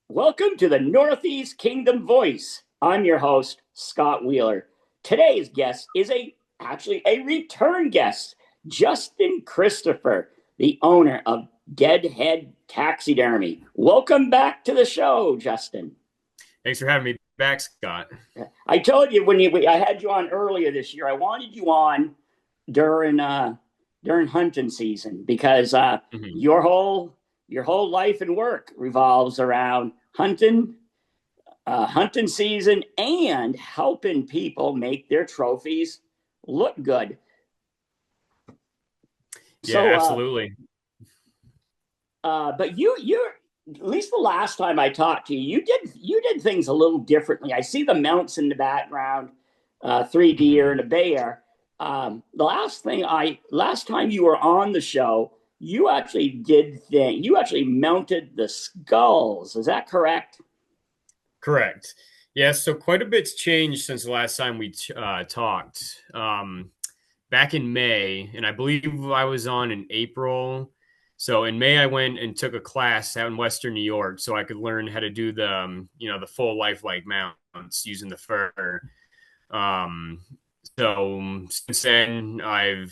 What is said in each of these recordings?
Welcome to the Northeast Kingdom Voice. I'm your host, Scott Wheeler. Today's guest is actually a return guest, Justin Christopher, the owner of Deadhead Taxidermy. Welcome back to the show, Justin. Thanks for having me back, Scott. I told you I had you on earlier this year, I wanted you on during hunting season because your whole life and work revolves around hunting season and helping people make their trophies look good. Yeah, absolutely. But you're at least the last time I talked to you, you did things a little differently. I see the mounts in the background, 3 deer and a bear. The last time you were on the show, you actually mounted the skulls. Is that correct? Correct. Yeah, so quite a bit's changed since the last time we talked. Back in May, and I believe I was on in April. So in May, I went and took a class out in Western New York so I could learn how to do the full lifelike mounts using the fur. So since then, I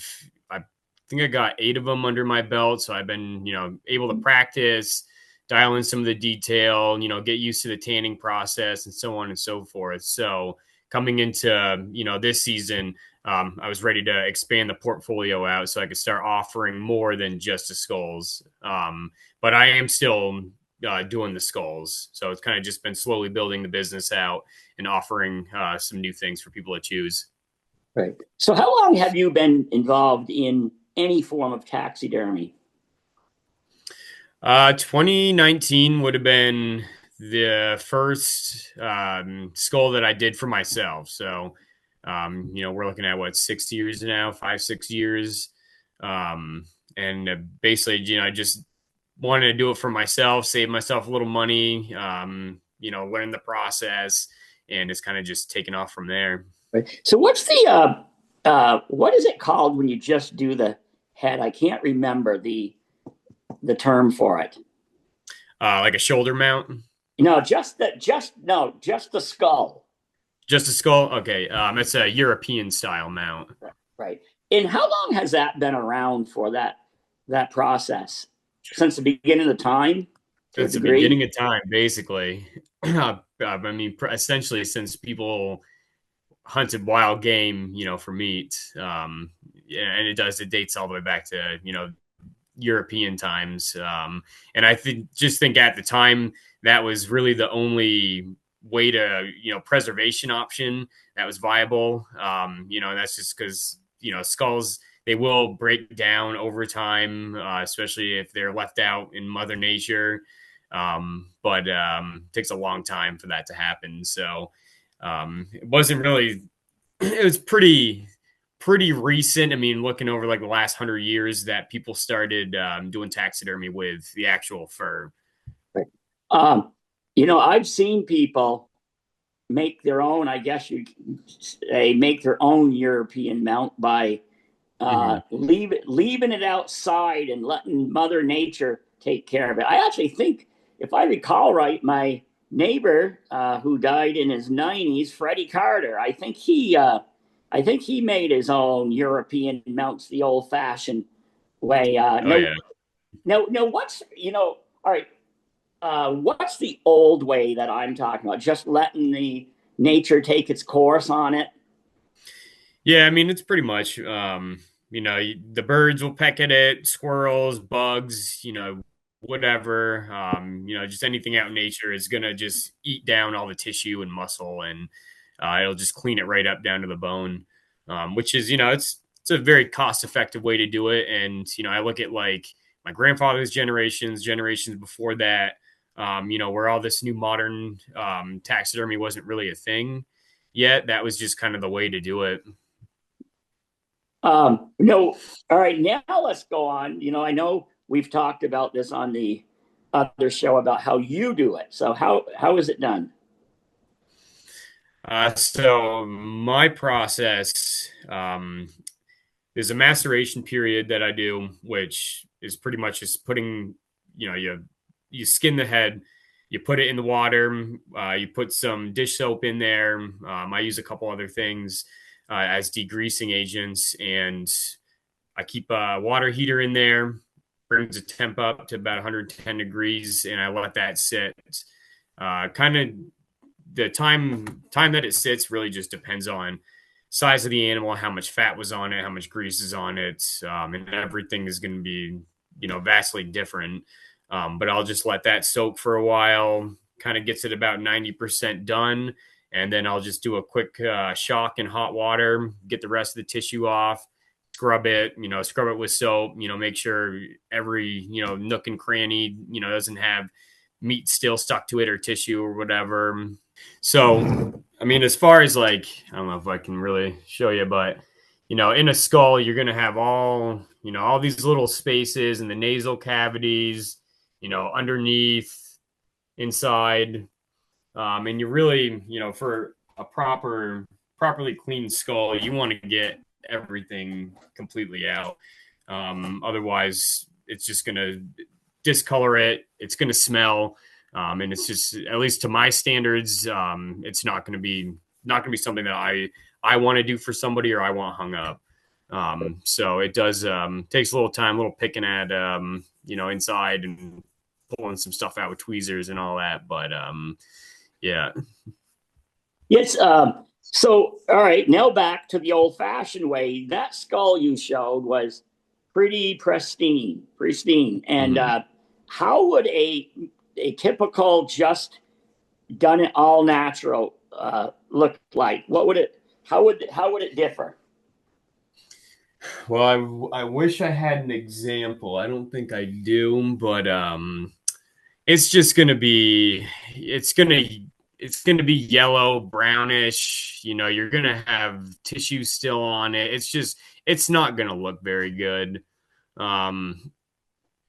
think I got 8 of them under my belt. So I've been, able to practice, dial in some of the detail, get used to the tanning process and so on and so forth. So coming into, this season, I was ready to expand the portfolio out so I could start offering more than just the skulls. But I am still doing the skulls. So it's kind of just been slowly building the business out and offering some new things for people to choose. Right. So how long have you been involved in any form of taxidermy? 2019 would have been the first skull that I did for myself. So, we're looking at 6 years now, 5-6 years. And basically, I just wanted to do it for myself, save myself a little money, learn the process, and it's kind of just taken off from there. Right. So what's what is it called when you just do the head? I can't remember the term for it. Like a shoulder mount? No, just the skull. Just a skull? Okay. It's a European style mount. Right. And how long has that been around for that process? Since the beginning of time? Since the beginning of time, basically. Essentially since people hunted wild game, for meat. And it dates all the way back to, European times. And I think at the time that was really the only way to, preservation option that was viable. And that's just because, skulls, they will break down over time, especially if they're left out in Mother Nature. But it takes a long time for that to happen. So it wasn't really, it was pretty recent. I mean, looking over like the last 100 years that people started doing taxidermy with the actual fur. Right. I've seen people make their own, I guess they make their own European mount by leaving it outside and letting Mother Nature take care of it. I actually think, if I recall right, my neighbor who died in his 90s, Freddie Carter, I think he made his own European mounts the old-fashioned way. Now, what's all right? What's the old way that I'm talking about? Just letting the nature take its course on it? Yeah, I mean, it's pretty much, the birds will peck at it, squirrels, bugs, whatever, just anything out in nature is going to just eat down all the tissue and muscle, and it'll just clean it right up down to the bone, which is, it's a very cost-effective way to do it. And, I look at like my grandfather's generations before that, where all this new modern taxidermy wasn't really a thing yet. That was just kind of the way to do it. No. All right. Now let's go on. I know we've talked about this on the other show about how you do it. So how is it done? So my process, there's a maceration period that I do, which is pretty much just putting, you skin the head, you put it in the water, you put some dish soap in there. I use a couple other things as degreasing agents, and I keep a water heater in there, brings the temp up to about 110 degrees, and I let that sit. Kind of the time that it sits really just depends on size of the animal, how much fat was on it, how much grease is on it, and everything is going to be vastly different. But I'll just let that soak for a while, kind of gets it about 90% done, and then I'll just do a quick shock in hot water, get the rest of the tissue off, scrub it with soap, make sure every nook and cranny doesn't have meat still stuck to it or tissue or whatever. So, I mean, as far as like, I don't know if I can really show you, but in a skull, you're going to have all these little spaces in the nasal cavities, underneath, inside. And you really, for a properly clean skull, you want to get everything completely out. Otherwise, it's just going to discolor it. It's going to smell. And it's just, at least to my standards, it's not going to be something that I want to do for somebody or I want hung up. So it does takes a little time, a little picking at inside and pulling some stuff out with tweezers and all that. But yeah. Yes. So, all right, now back to the old fashioned way. That skull you showed was pretty pristine. And Mhm. how would a typical just done it all natural look like? What would it? How would it differ? Well, I wish I had an example. I don't think I do, but it's just gonna be it's gonna be yellow, brownish. You're gonna have tissue still on it. It's not gonna look very good. Um,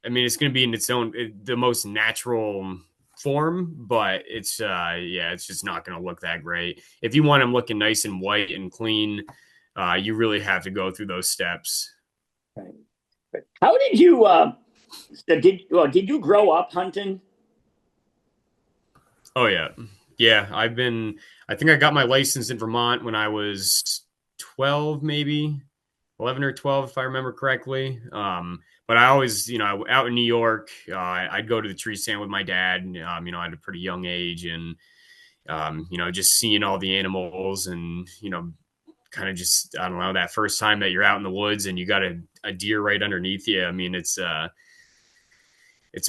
I mean, it's gonna be in its own the most natural form, but it's just not gonna look that great. If you want them looking nice and white and clean, you really have to go through those steps. Right. How did you did you grow up hunting? Oh yeah. Yeah, I think I got my license in Vermont when I was 12 maybe, 11 or 12 if I remember correctly. But I always, out in New York, I'd go to the tree stand with my dad, at a pretty young age and just seeing all the animals and, kind of just I don't know, that first time that you're out in the woods and you got a deer right underneath you. I mean, it's a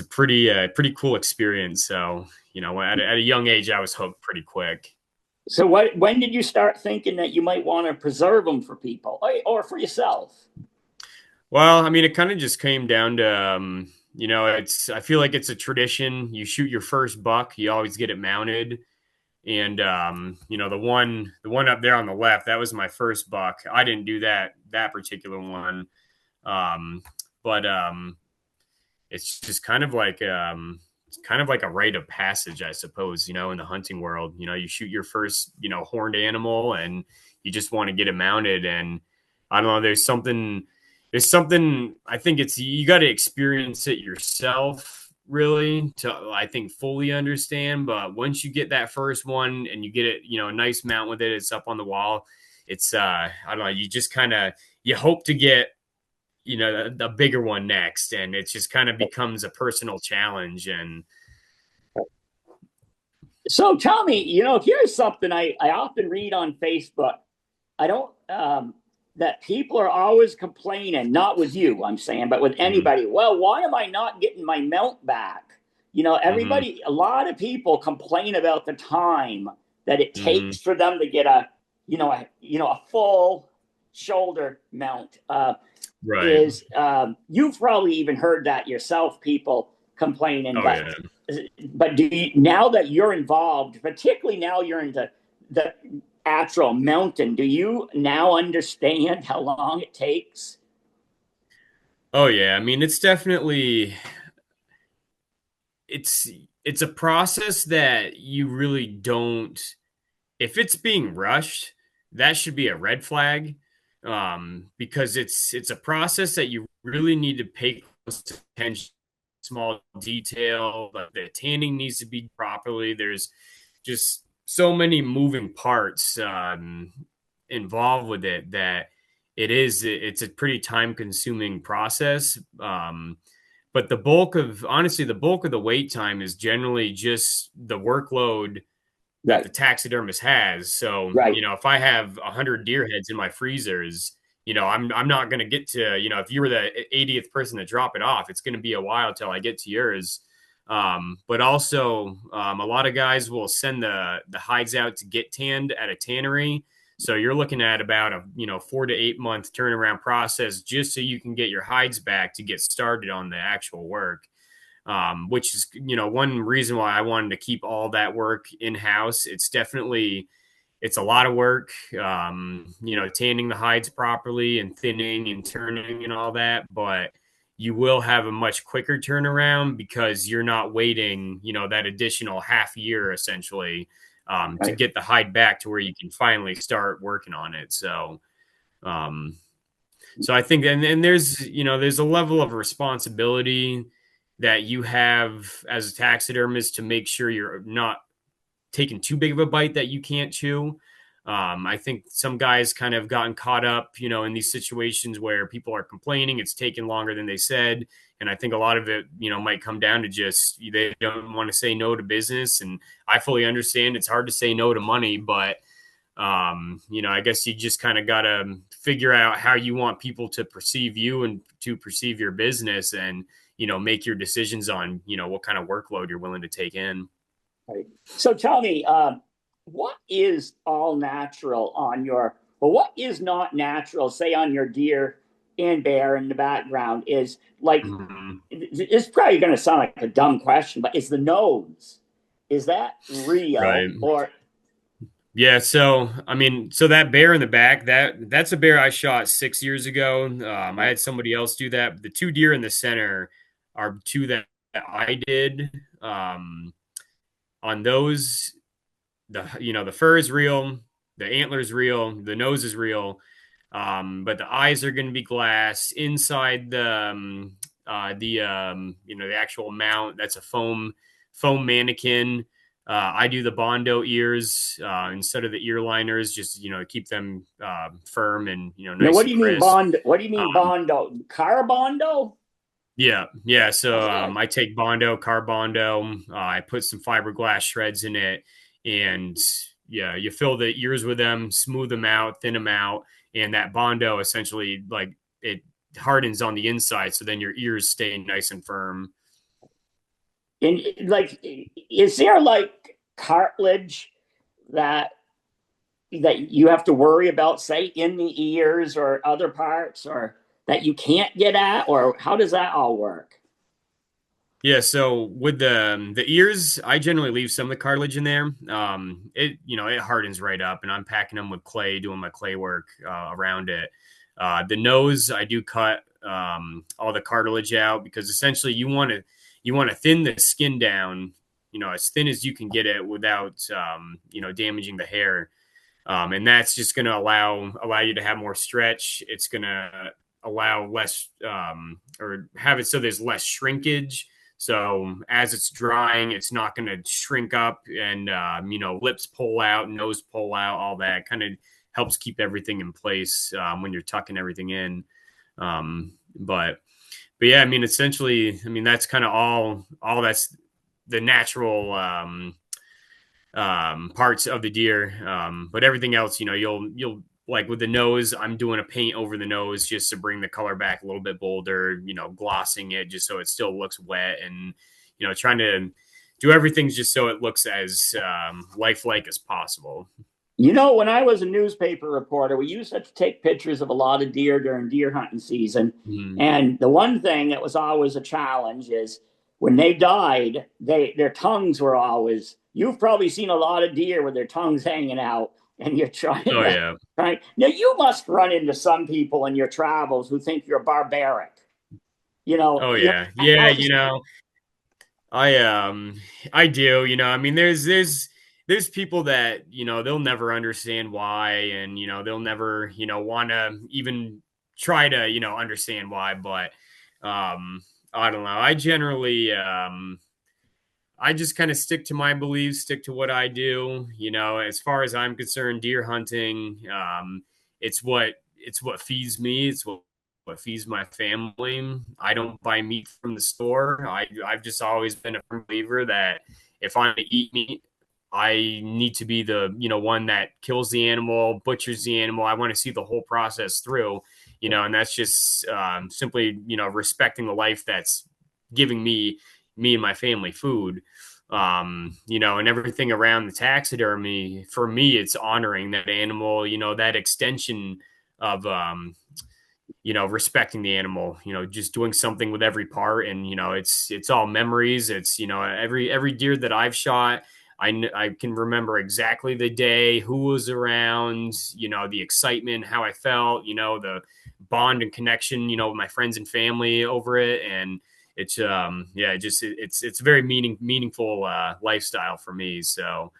pretty cool experience. So at a young age, I was hooked pretty quick. So when did you start thinking that you might want to preserve them for people or for yourself? Well, I mean, it kind of just came down to it's I feel like it's a tradition. You shoot your first buck, you always get it mounted. And the one up there on the left, that was my first buck. I didn't do that particular one. Um, but it's just kind of like a rite of passage, I suppose, in the hunting world. You shoot your first, horned animal and you just want to get it mounted. And I don't know, there's something I think it's you got to experience it yourself really to I think fully understand. But once you get that first one and you get it, a nice mount with it, it's up on the wall. It's I don't know, you just kind of you hope to get the bigger one next, and it just kind of becomes a personal challenge. And So tell me, here's something I often read on Facebook. I don't that people are always complaining, not with you, I'm saying, but with mhm, anybody. Well, why am I not getting my mount back? mhm, A lot of people complain about the time that it mhm. takes for them to get a full shoulder mount. Right. Is You've probably even heard that yourself, people complaining, Oh but yeah. do you, now that you're involved, particularly now you're into the actual mountain, do you now understand how long it takes? Oh yeah. I mean, it's definitely it's it's a process that you really don't. If it's being rushed, that should be a red flag, because it's a process that you really need to pay close attention. Small detail, like the tanning needs to be properly. There's just so many moving parts involved with it that it's a pretty time consuming process. But the bulk of the wait time is generally just the workload that Right. the taxidermist has. So, Right. if I have 100 deer heads in my freezers, I'm not going to get to, if you were the 80th person to drop it off, it's going to be a while till I get to yours. But also, a lot of guys will send the hides out to get tanned at a tannery. So you're looking at about a 4 to 8 month turnaround process just so you can get your hides back to get started on the actual work. Which is one reason why I wanted to keep all that work in house. It's a lot of work, tanning the hides properly and thinning and turning and all that, but you will have a much quicker turnaround because you're not waiting, that additional half year essentially, to Right. get the hide back to where you can finally start working on it. Um, so I think, and there's a level of responsibility that you have as a taxidermist to make sure you're not taking too big of a bite that you can't chew. I think some guys kind of gotten caught up, in these situations where people are complaining it's taking longer than they said. And I think a lot of it, might come down to just they don't want to say no to business. And I fully understand it's hard to say no to money, but I guess you just kind of got to figure out how you want people to perceive you and to perceive your business and, make your decisions on, what kind of workload you're willing to take in. Right. So tell me, what is all natural on your, well, what is not natural, say on your deer and bear in the background is like, Mhm. it's probably going to sound like a dumb question, but is the nose, is that real Right. or? Yeah. So, so that bear in the back, that's a bear I shot 6 years ago. I Right. had somebody else do that. The two deer in the center are two that I did. On those, the fur is real, the antler is real, the nose is real, but the eyes are going to be glass. Inside the actual mount, that's a foam mannequin. I do the bondo ears instead of the ear liners, just keep them firm and Now, nice what do and you mean crisp. bond? What do you mean Um, bondo? Car bondo? yeah. So Okay. I take bondo, car bondo. I put some fiberglass shreds in it, and yeah, you fill the ears with them, smooth them out, thin them out, and that bondo essentially like it hardens on the inside, so then your ears stay nice and firm. And like, is there like cartilage that you have to worry about, say, in the ears or other parts, or that you can't get at, or how does that all work? Yeah, so with the ears, I generally leave some of the cartilage in there. It hardens right up, and I'm packing them with clay, doing my clay work around it. The nose, I do cut all the cartilage out because essentially you want to thin the skin down, as thin as you can get it without damaging the hair, and that's just going to allow you to have more stretch. It's going to allow less or have it so there's less shrinkage. So as it's drying, it's not going to shrink up and lips pull out, nose pull out, all that kind of helps keep everything in place when you're tucking everything in. But yeah, essentially, that's kind of all that's the natural parts of the deer. But everything else, you'll like with the nose, I'm doing a paint over the nose just to bring the color back a little bit bolder, glossing it just so it still looks wet and, trying to do everything just so it looks as lifelike as possible. When I was a newspaper reporter, we used to take pictures of a lot of deer during deer hunting season. Mm. And the one thing that was always a challenge is when they died, their tongues were always, you've probably seen a lot of deer with their tongues hanging out, and you're trying Oh to, yeah. right? Now, you must run into some people in your travels who think you're barbaric. Oh yeah. Yeah. How's, I I do, I mean there's people that, they'll never understand why, and they'll never, want to even try to, understand why, but um I don't know. I just kind of stick to my beliefs, stick to what I do. As far as I'm concerned, deer hunting, it's what feeds me. It's what feeds my family. I don't buy meat from the store. I've just always been a firm believer that if I'm to eat meat, I need to be the one that kills the animal, butchers the animal. I want to see the whole process through. And that's just simply respecting the life that's giving me and my family food. And everything around the taxidermy, for me, it's honoring that animal, that extension of, respecting the animal, just doing something with every part. And, it's all memories. It's, every deer that I've shot, I can remember exactly the day, who was around, the excitement, how I felt, the bond and connection, with my friends and family over it. And it's yeah, just it's a very meaningful lifestyle for me. So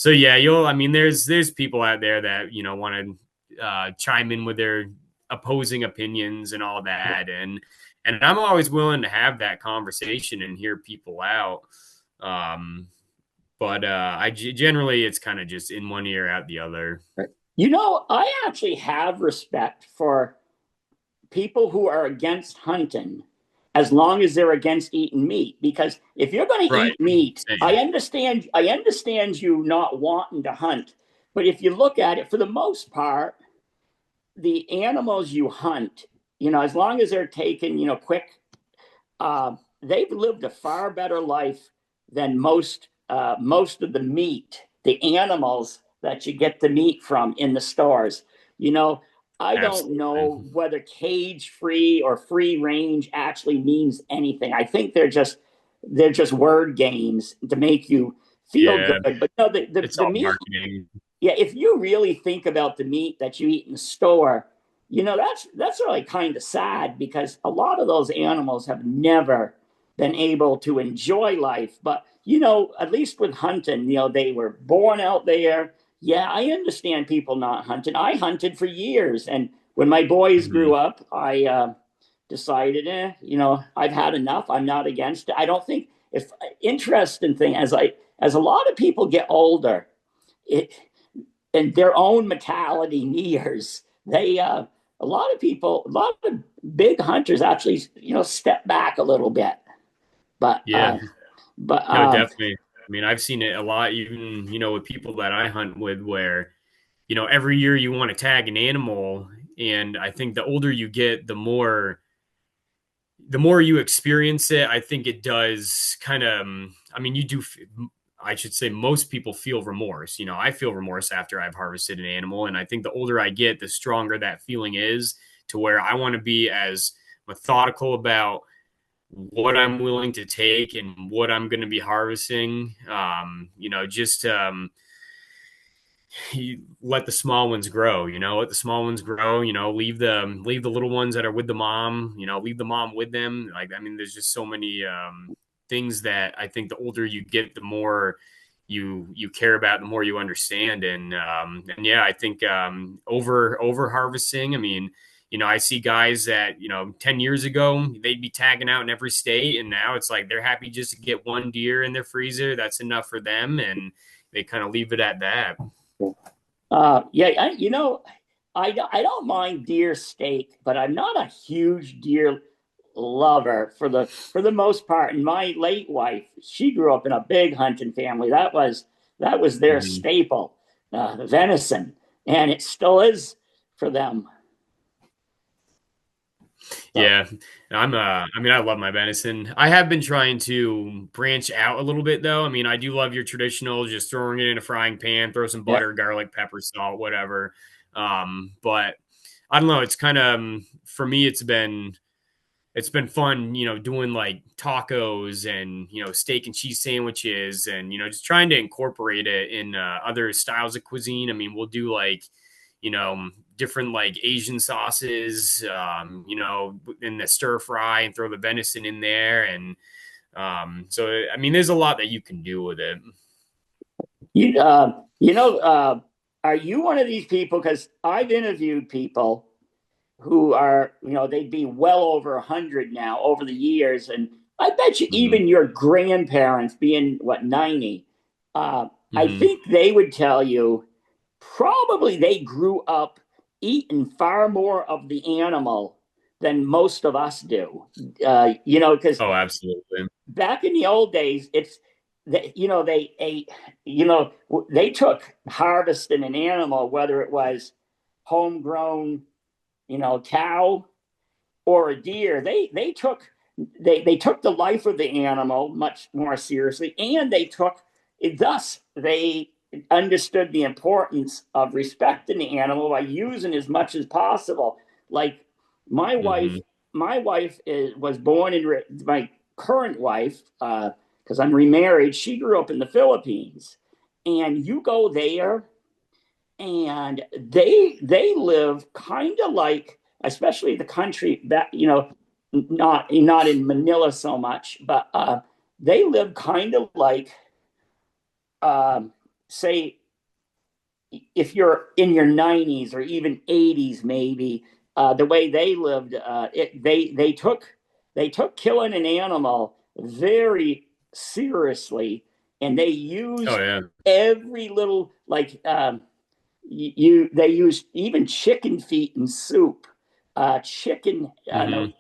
yeah, I mean there's people out there that want to chime in with their opposing opinions and all that, and I'm always willing to have that conversation and hear people out. um but generally it's kind of just in one ear out the other. I actually have respect for people who are against hunting as long as they're against eating meat, because if you're going to Right. eat meat, Same. I understand you not wanting to hunt, but if you look at it, for the most part, the animals you hunt, as long as they're taken, quick, they've lived a far better life than most of the meat, the animals that you get the meat from in the stores. You know, I don't know Absolutely. whether cage free or free range actually means anything. I think they're just word games to make you feel Yeah, good. But no, it's the all meat, marketing. yeah, if you really think about the meat that you eat in the store, that's really kind of sad, because a lot of those animals have never been able to enjoy life. But at least with hunting, they were born out there. Yeah, I understand people not hunting. I hunted for years, and when my boys grew Mhm. up, I decided, I've had enough. I'm not against it. I don't think, if interesting thing, as a lot of people get older, it and their own mortality nears, a lot of big hunters actually, step back a little bit. But Yeah. but No, definitely. I mean, I've seen it a lot, even, with people that I hunt with, where, every year you want to tag an animal. And I think the older you get, the more you experience it, I think it does kind of, I mean, I should say most people feel remorse. I feel remorse after I've harvested an animal. And I think the older I get, the stronger that feeling is, to where I want to be as methodical about what I'm willing to take and what I'm going to be harvesting. Just let the small ones grow. Let the small ones grow. Leave the little ones that are with the mom. Leave the mom with them. Like, I mean, there's just so many things that I think the older you get, the more you care about, the more you understand. And yeah, I think over harvesting. I mean, I see guys that 10 years ago they'd be tagging out in every state, and now it's like they're happy just to get one deer in their freezer. That's enough for them, and they kind of leave it at that. yeah, I don't mind deer steak, but I'm not a huge deer lover for the most part. And my late wife, she grew up in a big hunting family. That was their Mhm. staple, venison, and it still is for them. So Yeah, I mean, I love my venison. I have been trying to branch out a little bit though. I mean, I do love your traditional, just throwing it in a frying pan, throw some yeah, butter, garlic, pepper, salt, whatever. But I don't know. It's kind of, for me, it's been fun, doing like tacos and, steak and cheese sandwiches, and, just trying to incorporate it in other styles of cuisine. I mean, we'll do like, different like Asian sauces, in the stir fry, and throw the venison in there. And So I mean, there's a lot that you can do with it. You, are you one of these people? Because I've interviewed people who are, they'd be well over 100 now over the years. And I bet you Mm-hmm. even your grandparents, being what, 90, I Mm-hmm. think they would tell you probably they grew up eating far more of the animal than most of us do. Because Oh, absolutely. back in the old days, it's that they ate, they took harvesting an animal, whether it was homegrown, cow or a deer. They took the life of the animal much more seriously, and they understood the importance of respecting the animal by using as much as possible. Like my Mm-hmm. wife, was born in my current wife, because I'm remarried. She grew up in the Philippines, and you go there, and they live kind of like, especially the country that not in Manila so much, but they live kind of like, say, if you're in your 90s or even 80s, maybe, the way they lived, they took killing an animal very seriously, and they Oh used yeah. every little, like, you they use even chicken feet in soup, chicken, no, Mm-hmm.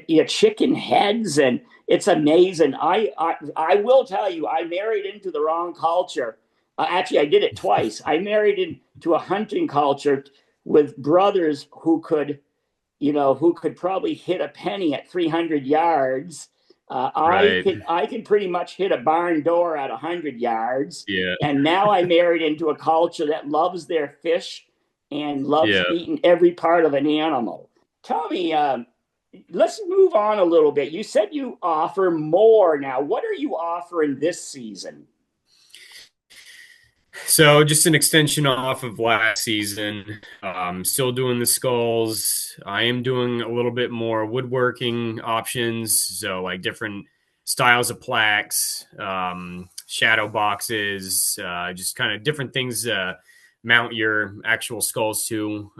yeah, chicken heads, and it's amazing. I will tell you, I married into the wrong culture. Actually, I did it twice. I married into a hunting culture with brothers who could probably hit a penny at 300 yards. Right. I can pretty much hit a barn door at 100 yards. Yeah. And now I married into a culture that loves their fish and loves Yeah. eating every part of an animal. Tell me, let's move on a little bit. You said you offer more now. What are you offering this season? So just an extension off of last season. Still doing the skulls. I am doing a little bit more woodworking options. So like different styles of plaques, shadow boxes, just kind of different things to mount your actual skulls to.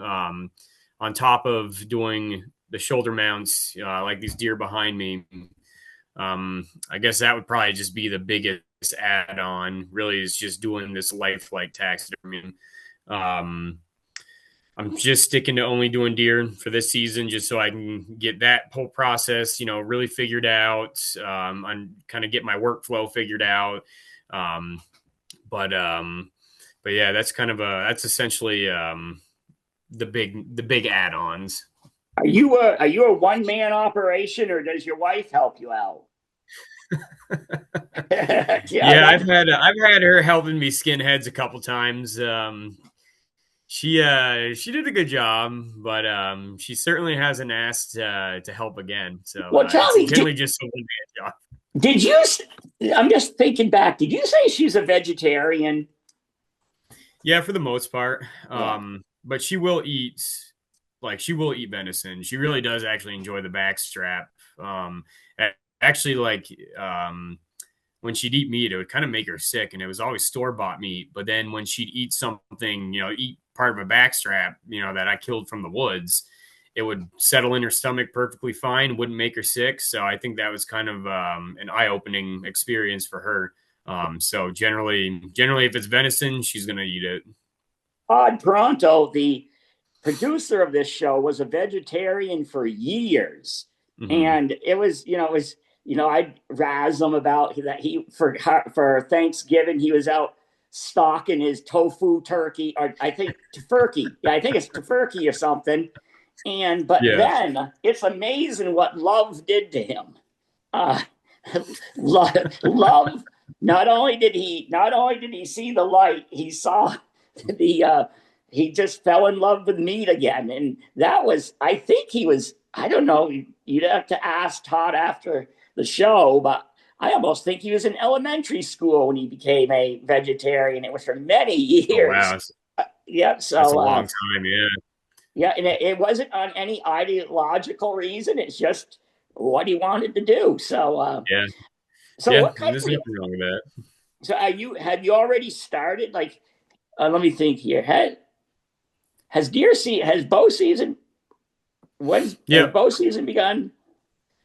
On top of doing the shoulder mounts, like these deer behind me. I guess that would probably just be the biggest add on, really, is just doing this lifelike taxidermy. Um, I'm just sticking to only doing deer for this season, just so I can get that whole process, really figured out, and kind of get my workflow figured out. Um, but yeah, that's essentially the big add-ons. Are you a one man operation, or does your wife help you out? Yeah, Yeah, that, I've had her helping me skin heads a couple times. She did a good job, but she certainly hasn't asked to help again. So well, tell it's me, generally just a one man job. did you? I'm just thinking back. Did you say she's a vegetarian? Yeah, for the most part. Yeah. But she will eat venison. She really does actually enjoy the back strap. Actually, like when she'd eat meat, it would kind of make her sick, and it was always store bought meat. But then when she'd eat something, eat part of a backstrap, that I killed from the woods, it would settle in her stomach perfectly fine, wouldn't make her sick. So I think that was kind of an eye opening experience for her. So generally, if it's venison, she's gonna eat it. Todd Pronto, the producer of this show, was a vegetarian for years, Hmm. and I'd razz him about that. For Thanksgiving he was out stalking his tofu turkey, or I think tofurkey. Yeah, I think it's tofurkey or something. But Yeah. then it's amazing what love did to him. Uh, love. Not only did he see the light, he saw the he just fell in love with meat again, and that was, I think he was, I don't know, you'd have to ask Todd after the show, but I almost think he was in elementary school when he became a vegetarian. It was for many Oh wow, years. Yeah, that's a so long time. Yeah. yeah, and it wasn't on any ideological reason. It's just what he wanted to do. So Yeah. So Yeah, what kind there's of, nothing wrong with that. so have you already started? Like, let me think here. Has bow season, has Yep. bow season begun?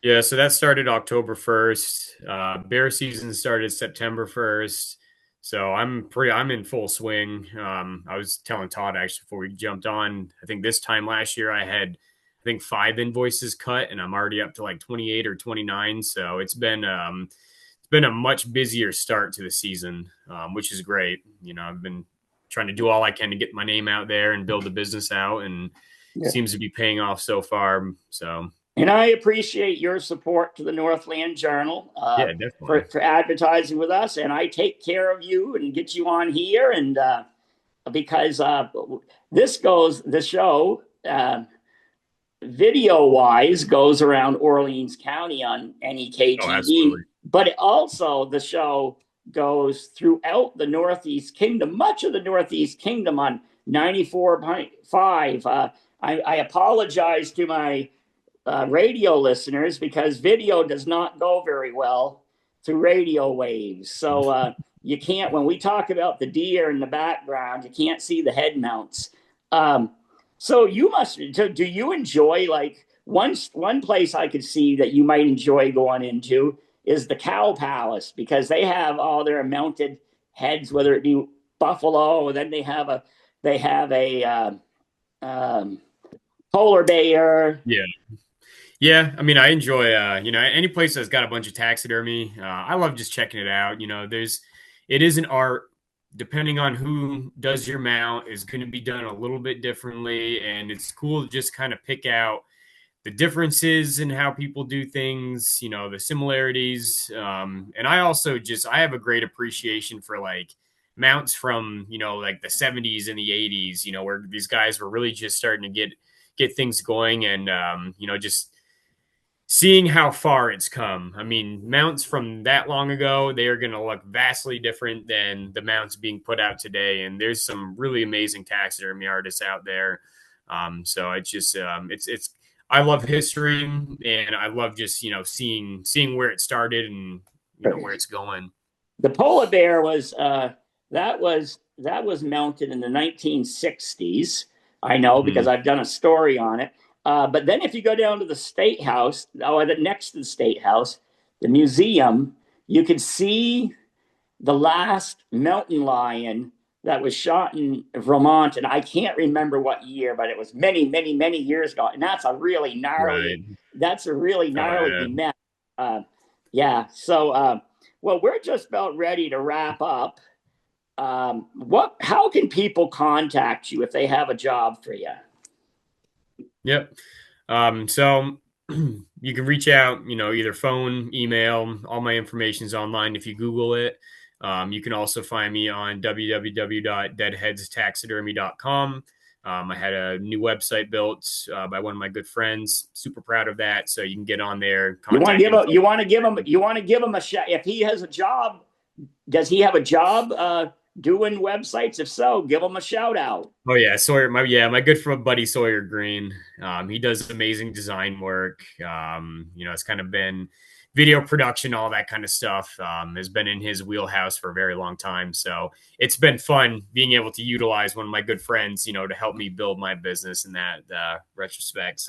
Yeah, so that started October 1st. Bear season started September 1st. So I'm in full swing. I was telling Todd actually before we jumped on, I think this time last year I had, I think 5 invoices cut and I'm already up to like 28 or 29. So it's been a much busier start to the season, which is great. You know, I've been trying to do all I can to get my name out there and build the business out, and Yeah. seems to be paying off so far. So And I appreciate your support to the Northland Journal, yeah, definitely. for advertising with us. And I take care of you and get you on here. And because the show, video wise, goes around Orleans County on NEK Oh, TV, absolutely. but the show goes throughout the Northeast Kingdom, much of the Northeast Kingdom on 94.5. I apologize to my radio listeners because video does not go very well through radio waves. So you can't, when we talk about the deer in the background, you can't see the head mounts. So do you enjoy, like, one place I could see that you might enjoy going into is the Cow Palace, because they have all their mounted heads, whether it be buffalo, or then they have a polar bear. Yeah. Yeah, I mean, I enjoy, any place that's got a bunch of taxidermy. I love just checking it out. You know, it is an art. Depending on who does your mount, is going to be done a little bit differently, and it's cool to just kind of pick out the differences in how people do things. You know, the similarities. And I have a great appreciation for like mounts from like the 70s and the 80s. You know, where these guys were really just starting to get things going, and just seeing how far it's come. I mean, mounts from that long ago, they are going to look vastly different than the mounts being put out today. And there's some really amazing taxidermy artists out there. So it's just, I love history, and I love just, seeing where it started and, where it's going. The polar bear that was mounted in the 1960s. I know because Mhm. I've done a story on it. But then if you go down to the State House, or next to the State House, the museum, you can see the last mountain lion that was shot in Vermont, and I can't remember what year, but it was many, many, many years ago. And Right. that's a really Oh, gnarly yeah. event. Yeah. So, well, we're just about ready to wrap up. How can people contact you if they have a job for you? Yep. So you can reach out, either phone, email. All my information is online if you Google it. You can also find me on www.deadheadstaxidermy.com. I had a new website built by one of my good friends. Super proud of that. So you can get on there, contact info. You want to give him a shot. If he has a job, does he have a job doing websites? If so, give him a shout out. Oh yeah, Sawyer. My good friend buddy Sawyer Green. He does amazing design work. It's kind of been video production, all that kind of stuff. Has been in his wheelhouse for a very long time. So it's been fun being able to utilize one of my good friends, to help me build my business in that retrospect.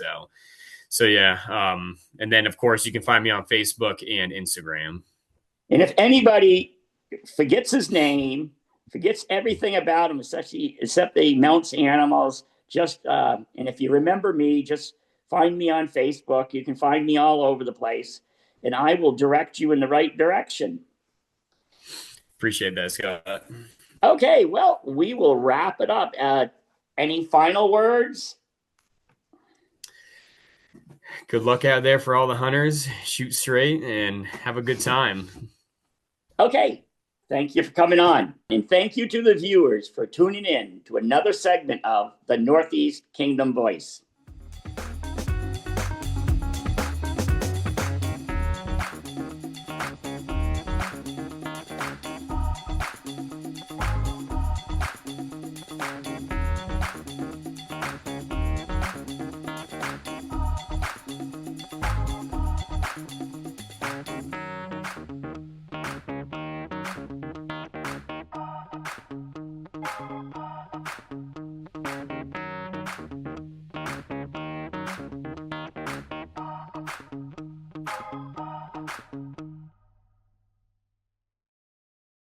So yeah. And then of course you can find me on Facebook and Instagram. And if anybody forgets his name, forgets everything about him, except he mounts animals, and if you remember me, just find me on Facebook. You can find me all over the place, and I will direct you in the right direction. Appreciate that, Scott. Okay, well, we will wrap it up. Any final words? Good luck out there for all the hunters. Shoot straight and have a good time. Okay, thank you for coming on. And thank you to the viewers for tuning in to another segment of the Northeast Kingdom Voice.